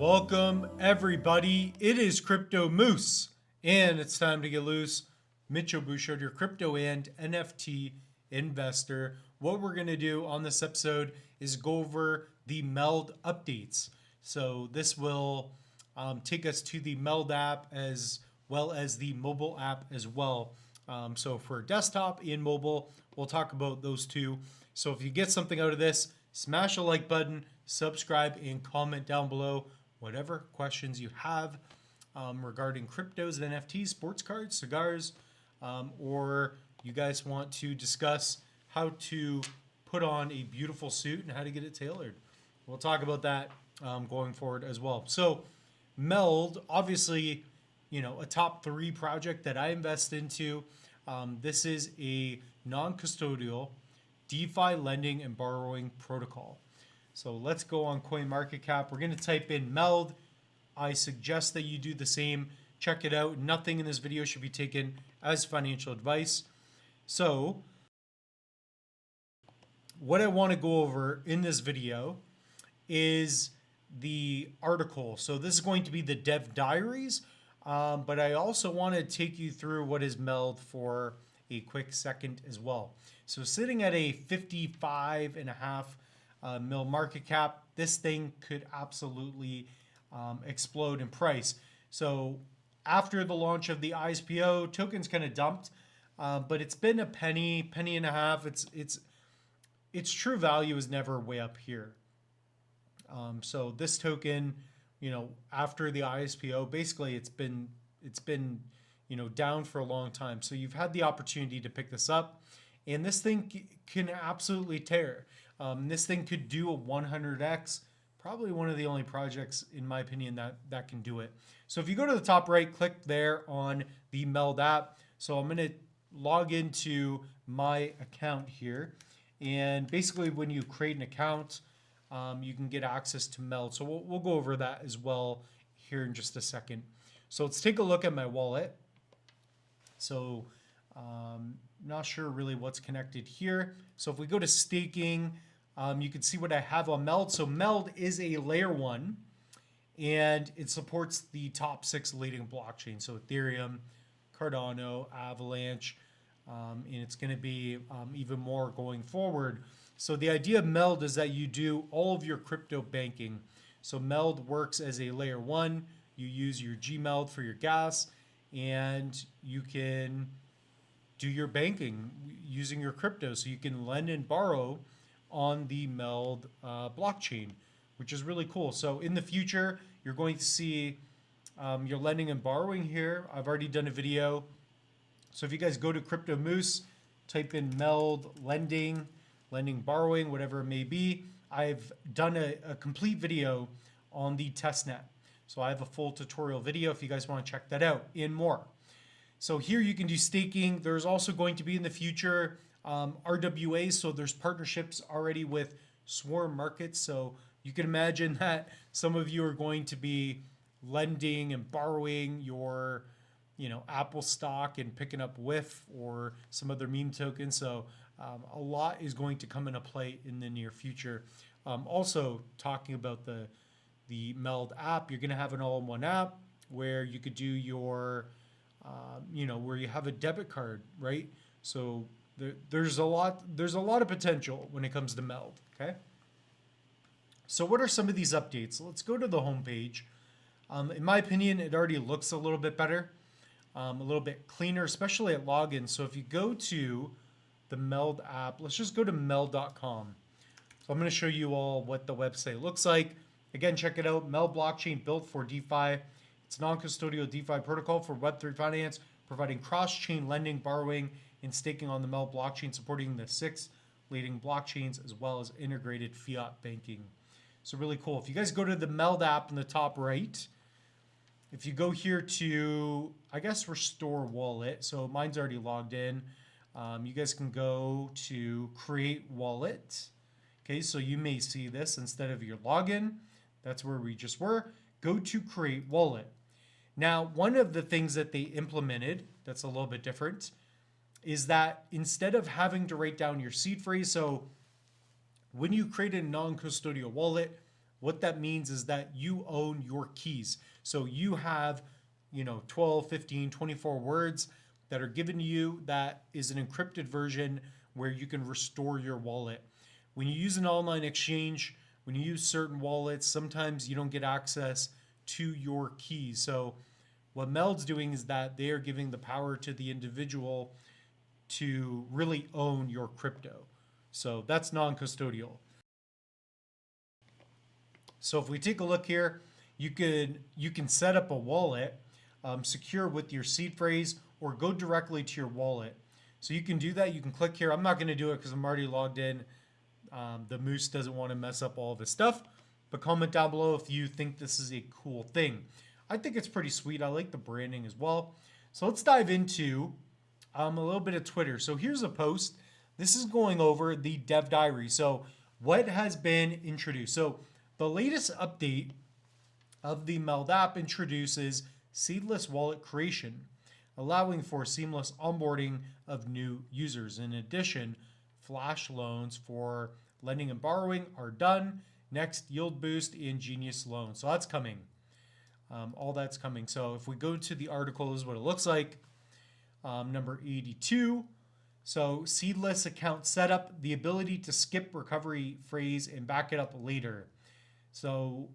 Welcome, everybody. It is Crypto Moose, and it's time to get loose. Mitchell Bouchard, your crypto and NFT investor. What we're going to do on this episode is go over the Meld updates. So this will take us to the Meld app as well as the mobile app as well. So for desktop and mobile, we'll talk about those two. So if you get something out of this, smash a like button, subscribe, and comment down below whatever questions you have regarding cryptos and NFTs, sports cards, cigars, or you guys want to discuss how to put on a beautiful suit and how to get it tailored. We'll talk about that going forward as well. So Meld, obviously, a top 3 project that I invest into. This is a non-custodial DeFi lending and borrowing protocol. So let's go on CoinMarketCap. We're going to type in Meld. I suggest that you do the same. Check it out. Nothing in this video should be taken as financial advice. So what I want to go over in this video is the article. So this is going to be the dev diaries, but I also want to take you through what is Meld for a quick second as well. So sitting at a 55.5 mil market cap, this thing could absolutely explode in price. So after the launch of the ISPO, tokens kind of dumped, but it's been a penny and a half. Its true value is never way up here. So this token, after the ISPO, basically it's been down for a long time. So you've had the opportunity to pick this up, and this thing can absolutely tear. This thing could do a 100x, probably one of the only projects, in my opinion, that can do it. So if you go to the top right, click there on the Meld app. So I'm going to log into my account here. And basically when you create an account, you can get access to Meld. So we'll go over that as well here in just a second. So let's take a look at my wallet. So not sure really what's connected here. So if we go to staking, you can see what I have on Meld. So Meld is a layer 1, and it supports the top 6 leading blockchains. So Ethereum, Cardano, Avalanche, and it's going to be even more going forward. So the idea of Meld is that you do all of your crypto banking. So Meld works as a layer 1. You use your Gmeld for your gas, and you can do your banking using your crypto. So you can lend and borrow on the Meld blockchain, which is really cool. So in the future, you're going to see your lending and borrowing here. I've already done a video. So if you guys go to Crypto Moose, type in Meld lending, borrowing, whatever it may be, I've done a complete video on the testnet. So I have a full tutorial video if you guys want to check that out and more. So here you can do staking. There's also going to be in the future RWAs. So there's partnerships already with Swarm Markets. So you can imagine that some of you are going to be lending and borrowing your Apple stock and picking up WIF or some other meme token. So a lot is going to come into play in the near future. Also talking about the Meld app, you're going to have an all-in-one app where you could do your where you have a debit card, right? So there's a lot of potential when it comes to Meld. Okay. So what are some of these updates? Let's go to the homepage. In my opinion, it already looks a little bit better, a little bit cleaner, especially at login. So if you go to the Meld app, let's just go to meld.com. So I'm going to show you all what the website looks like. Again, check it out. Meld blockchain built for DeFi. It's a non-custodial DeFi protocol for Web3 finance, providing cross-chain lending, borrowing, and staking on the Meld blockchain, supporting the 6 leading blockchains as well as integrated fiat banking. So really cool. If you guys go to the Meld app in the top right, if you go here to, I guess, restore wallet. So mine's already logged in. You guys can go to create wallet. Okay, so you may see this instead of your login. That's where we just were. Go to create wallet. Now, one of the things that they implemented that's a little bit different is that instead of having to write down your seed phrase, so when you create a non-custodial wallet, What that means is that you own your keys. So you have, 12, 15, 24 words that are given to you that is an encrypted version where you can restore your wallet. When you use an online exchange, when you use certain wallets, sometimes you don't get access to your keys. So what Meld's doing is that they are giving the power to the individual to really own your crypto. So that's non-custodial. So if we take a look here, you can set up a wallet secure with your seed phrase or go directly to your wallet. So you can do that. You can click here. I'm not going to do it because I'm already logged in. The Moose doesn't want to mess up all of his stuff. But comment down below if you think this is a cool thing. I think it's pretty sweet. I like the branding as well. So let's dive into a little bit of Twitter. So here's a post. This is going over the dev diary. So what has been introduced? So the latest update of the Meld app introduces seedless wallet creation, allowing for seamless onboarding of new users. In addition, flash loans for lending and borrowing are done. Next, yield boost and genius loan. So that's coming. All that's coming. So if we go to the article, this is what it looks like. Number 82. So seedless account setup, the ability to skip recovery phrase and back it up later. So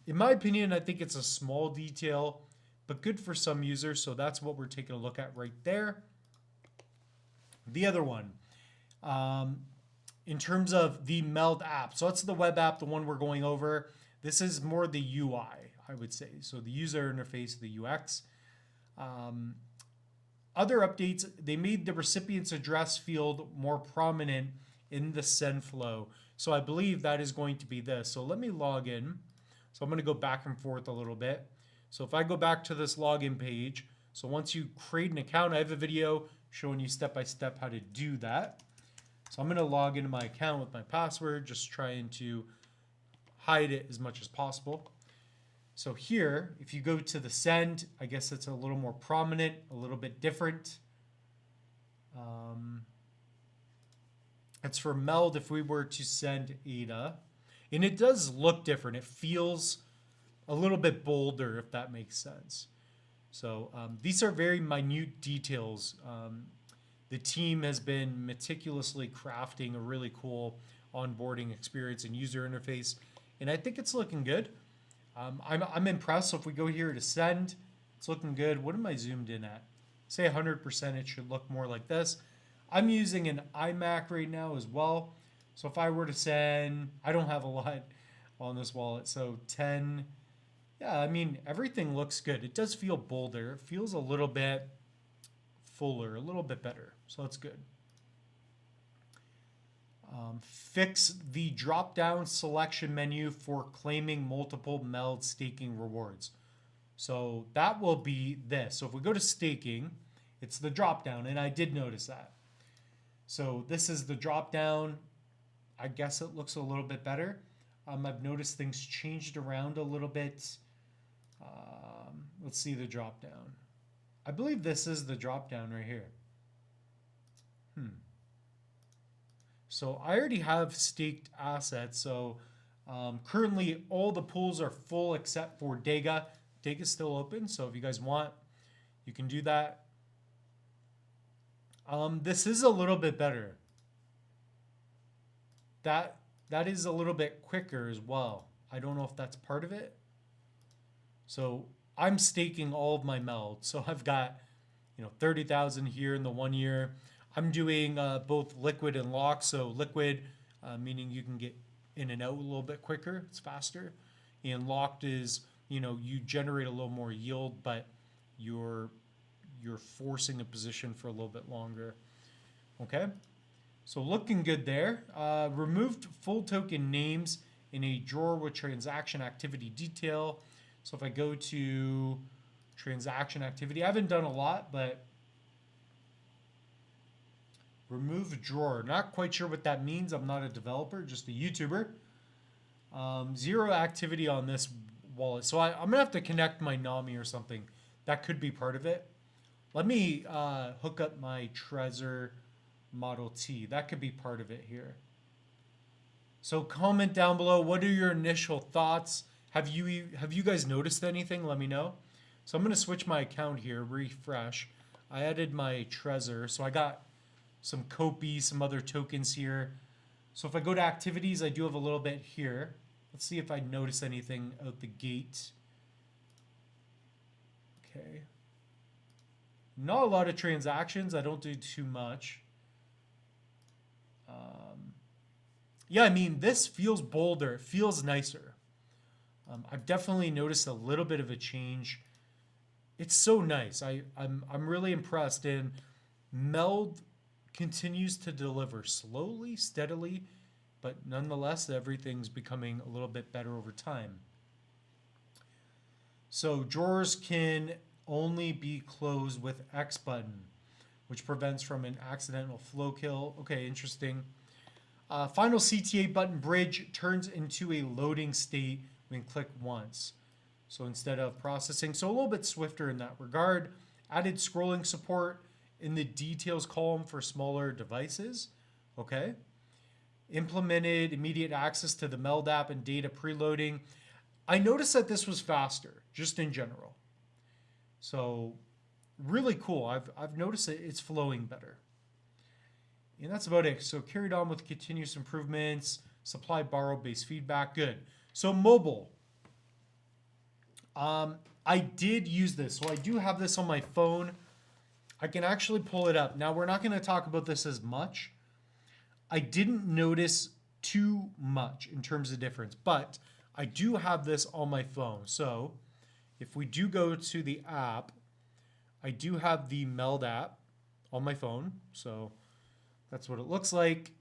in my opinion, I think it's a small detail, but good for some users. So that's what we're taking a look at right there. The other one, in terms of the Meld app. So that's the web app, the one we're going over. This is more the UI, I would say. So the user interface, the UX. Other updates, they made the recipient's address field more prominent in the send flow. So I believe that is going to be this. So let me log in. So I'm going to go back and forth a little bit. So if I go back to this login page, so once you create an account, I have a video showing you step by step how to do that. So I'm going to log into my account with my password, just trying to hide it as much as possible. So here, if you go to the send, I guess it's a little more prominent, a little bit different. It's for Meld if we were to send ADA. And it does look different. It feels a little bit bolder, if that makes sense. So these are very minute details. The team has been meticulously crafting a really cool onboarding experience and user interface. And I think it's looking good. I'm impressed. So if we go here to send, it's looking good. What am I zoomed in at? Say 100%, it should look more like this. I'm using an iMac right now as well. So if I were to send, I don't have a lot on this wallet. So 10, yeah, I mean, everything looks good. It does feel bolder. It feels a little bit fuller, a little bit better. So that's good. Fix the drop-down selection menu for claiming multiple Meld staking rewards. So that will be this. So if we go to staking, it's the drop-down, and I did notice that. So this is the drop-down. I guess it looks a little bit better. I've noticed things changed around a little bit. Let's see the drop-down. I believe this is the drop-down right here. So I already have staked assets. So currently all the pools are full except for Dega. Dega's still open. So if you guys want, you can do that. This is a little bit better. That is a little bit quicker as well. I don't know if that's part of it. So I'm staking all of my Meld. So I've got 30,000 here in the 1 year. I'm doing both liquid and lock. So liquid, meaning you can get in and out a little bit quicker. It's faster. And locked is, you generate a little more yield, but you're forcing a position for a little bit longer. Okay. So looking good there. Removed full token names in a drawer with transaction activity detail. So if I go to transaction activity, I haven't done a lot, but remove drawer. Not quite sure what that means. I'm not a developer, just a YouTuber. Zero activity on this wallet. So I'm going to have to connect my NAMI or something. That could be part of it. Let me hook up my Trezor Model T. That could be part of it here. So comment down below. What are your initial thoughts? Have you guys noticed anything? Let me know. So I'm going to switch my account here, refresh. I added my Trezor. So I got some Copy, some other tokens here. So if I go to activities, I do have a little bit here. Let's see if I notice anything out the gate. Okay. Not a lot of transactions. I don't do too much. Yeah, I mean, this feels bolder. It feels nicer. I've definitely noticed a little bit of a change. It's so nice. I'm really impressed. And Meld continues to deliver slowly, steadily, but nonetheless, everything's becoming a little bit better over time. So drawers can only be closed with X button, which prevents from an accidental flow kill. Okay, interesting. Final CTA button bridge turns into a loading state when click once. So instead of processing, so a little bit swifter in that regard. Added scrolling support in the details column for smaller devices. Okay. Implemented immediate access to the Meld app and data preloading. I noticed that this was faster, just in general. So really cool. I've noticed that it's flowing better. And that's about it. So carried on with continuous improvements, supply borrow based feedback. Good. So mobile. I did use this. So I do have this on my phone. I can actually pull it up. Now we're not going to talk about this as much. I didn't notice too much in terms of difference, but I do have this on my phone. So if we do go to the app, I do have the Meld app on my phone. So that's what it looks like.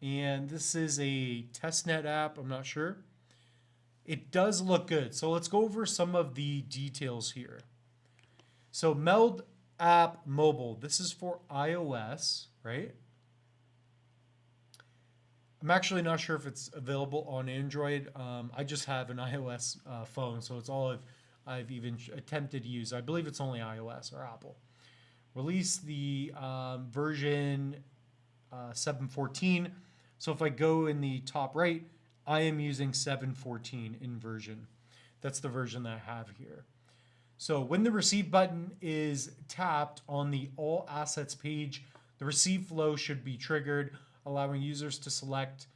And this is a testnet app. I'm not sure. It does look good. So let's go over some of the details here. So Meld app mobile. This is for iOS, right? I'm actually not sure if it's available on Android. I just have an iOS phone, so it's all I've even attempted to use. I believe it's only iOS or Apple. Release the version 7.14. So if I go in the top right, I am using 7.14 in version. That's the version that I have here. So when the receive button is tapped on the all assets page, the receive flow should be triggered, allowing users to select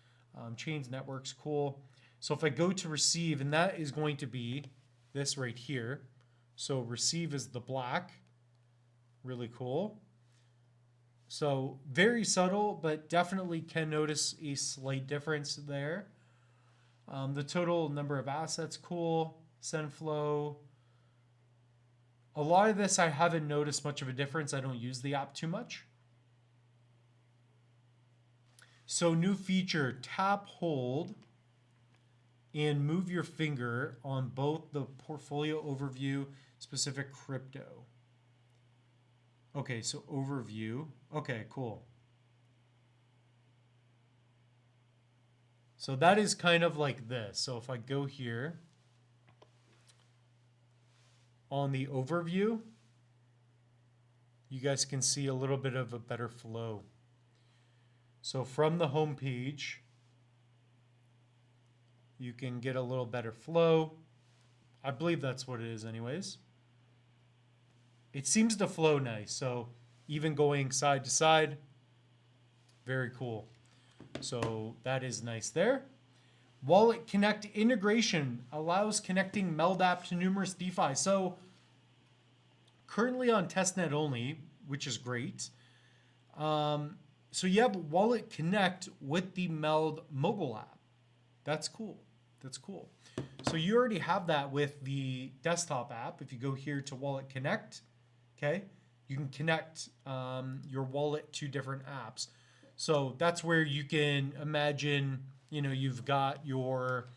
chains, networks. Cool. So if I go to receive, and that is going to be this right here. So receive is the black. Really cool. So very subtle, but definitely can notice a slight difference there. The total number of assets, cool. Send flow. A lot of this I haven't noticed much of a difference. I don't use the app too much. So new feature, tap, hold, and move your finger on both the portfolio overview, specific crypto. Okay, so overview. Okay, cool. So that is kind of like this. So if I go here on the overview, you guys can see a little bit of a better flow. So from the home page, you can get a little better flow. I believe that's what it is anyways. It seems to flow nice. So even going side to side, very cool. So that is nice there. Wallet Connect integration allows connecting Meld app to numerous DeFi. So currently on testnet only, which is great. So you have Wallet Connect with the Meld mobile app. That's cool. That's cool. So you already have that with the desktop app. If you go here to Wallet Connect, okay, you can connect your wallet to different apps. So that's where you can imagine, you know, you've got your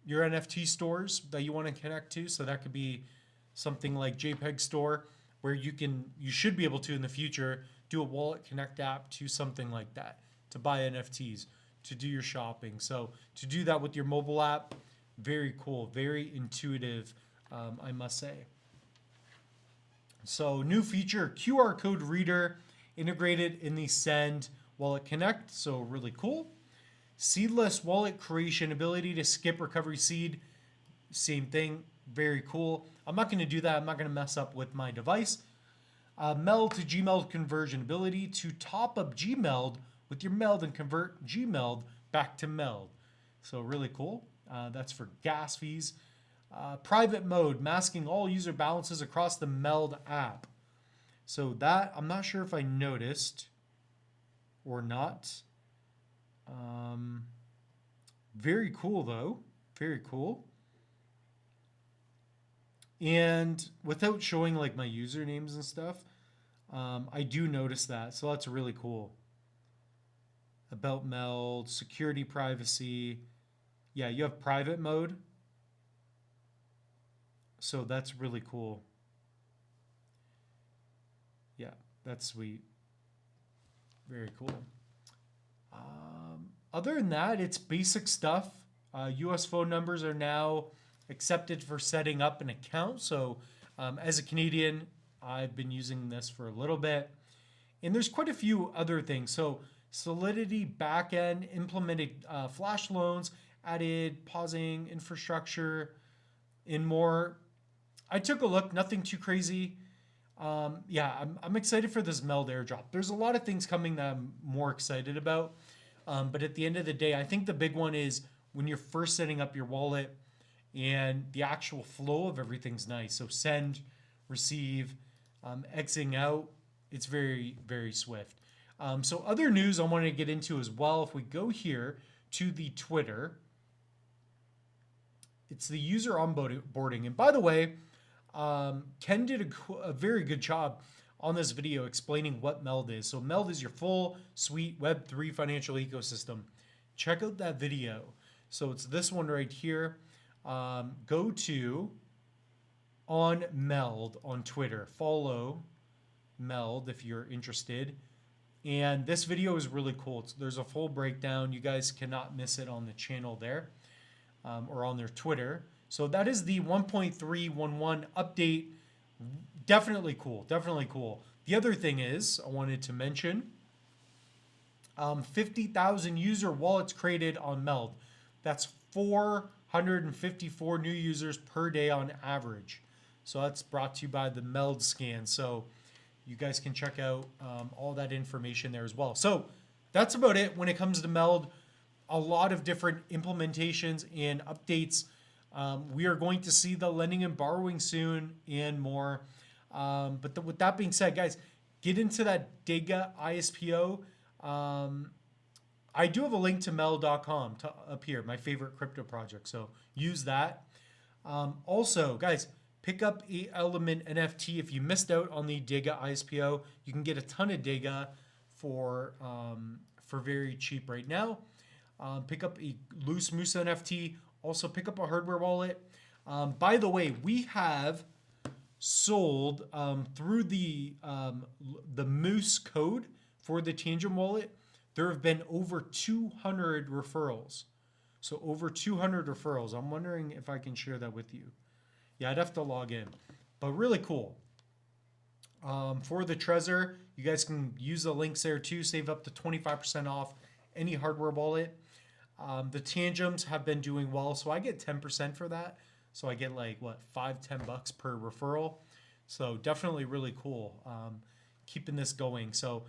NFT stores that you want to connect to. So that could be something like JPEG Store, where you should be able to in the future do a Wallet Connect app to something like that to buy NFTs, to do your shopping. So to do that with your mobile app, very cool, very intuitive, I must say. So new feature, QR code reader integrated in the Send Wallet Connect, so really cool. Seedless wallet creation, ability to skip recovery seed, same thing, very cool. I'm not going to do that. I'm not going to mess up with my device. Meld to Gmeld conversion, ability to top up Gmeld with your Meld and convert Gmeld back to Meld. So really cool. That's for gas fees. Private mode, masking all user balances across the Meld app. So that, I'm not sure if I noticed or not. Very cool though. Very cool. And without showing like my usernames and stuff, I do notice that. So that's really cool. About Meld, security, privacy. Yeah, you have private mode. So that's really cool. Yeah, that's sweet. Very cool. Other than that, it's basic stuff. US phone numbers are now accepted for setting up an account. So as a Canadian, I've been using this for a little bit. And there's quite a few other things. So Solidity backend implemented flash loans, added pausing infrastructure, and more. I took a look, nothing too crazy. Yeah, I'm excited for this Meld airdrop. There's a lot of things coming that I'm more excited about. But at the end of the day, I think the big one is when you're first setting up your wallet and the actual flow of everything's nice. So send, receive, exiting out, it's very, very swift. So other news I want to get into as well, if we go here to the Twitter, it's the user onboarding. And by the way, Ken did a very good job on this video explaining what Meld is. So Meld is your full suite Web3 financial ecosystem. Check out that video. So it's this one right here. Go to on Meld on Twitter. Follow Meld if you're interested. And this video is really cool. There's a full breakdown. You guys cannot miss it on the channel there or on their Twitter. So that is the 1.311 update. Definitely cool. Definitely cool. The other thing is, I wanted to mention 50,000 user wallets created on Meld. That's 454 new users per day on average. So that's brought to you by the Meld scan. So you guys can check out all that information there as well. So that's about it when it comes to Meld. A lot of different implementations and updates. We are going to see the lending and borrowing soon and more. But with that being said, guys, get into that Dega ISPO. I do have a link to Meld.com up here, my favorite crypto project. So use that. Also, guys, pick up a Element NFT. If you missed out on the Dega ISPO, you can get a ton of Dega for very cheap right now. Pick up a Loose Moose NFT. Also pick up a hardware wallet. By the way, we have sold through the Moose code for the Tangent wallet. There have been over 200 referrals. So over 200 referrals. I'm wondering if I can share that with you. Yeah, I'd have to log in. But really cool. For the Trezor, you guys can use the links there too. Save up to 25% off any hardware wallet. The Tangems have been doing well, so I get 10% for that. So I get like, what, $5-10 per referral. So definitely really cool keeping this going. So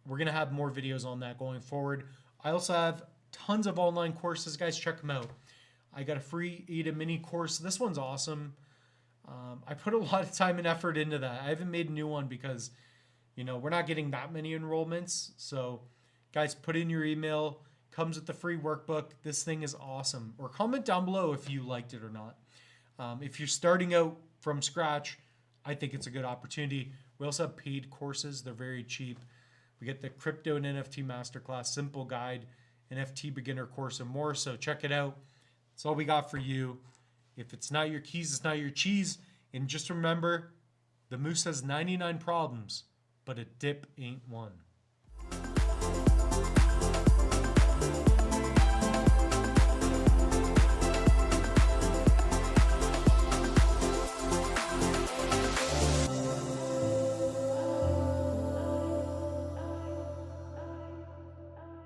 we're going to have more videos on that going forward. I also have tons of online courses. Guys, check them out. I got a free ADA mini course. This one's awesome. I put a lot of time and effort into that. I haven't made a new one because, you know, we're not getting that many enrollments. So guys, put in your email. Comes with the free workbook. This thing is awesome. Or comment down below if you liked it or not. If you're starting out from scratch, I think it's a good opportunity. We also have paid courses. They're very cheap. We get the Crypto and NFT Masterclass, Simple Guide, NFT Beginner Course, and more. So check it out. That's all we got for you. If it's not your keys, it's not your cheese. And just remember, the moose has 99 problems, but a dip ain't one.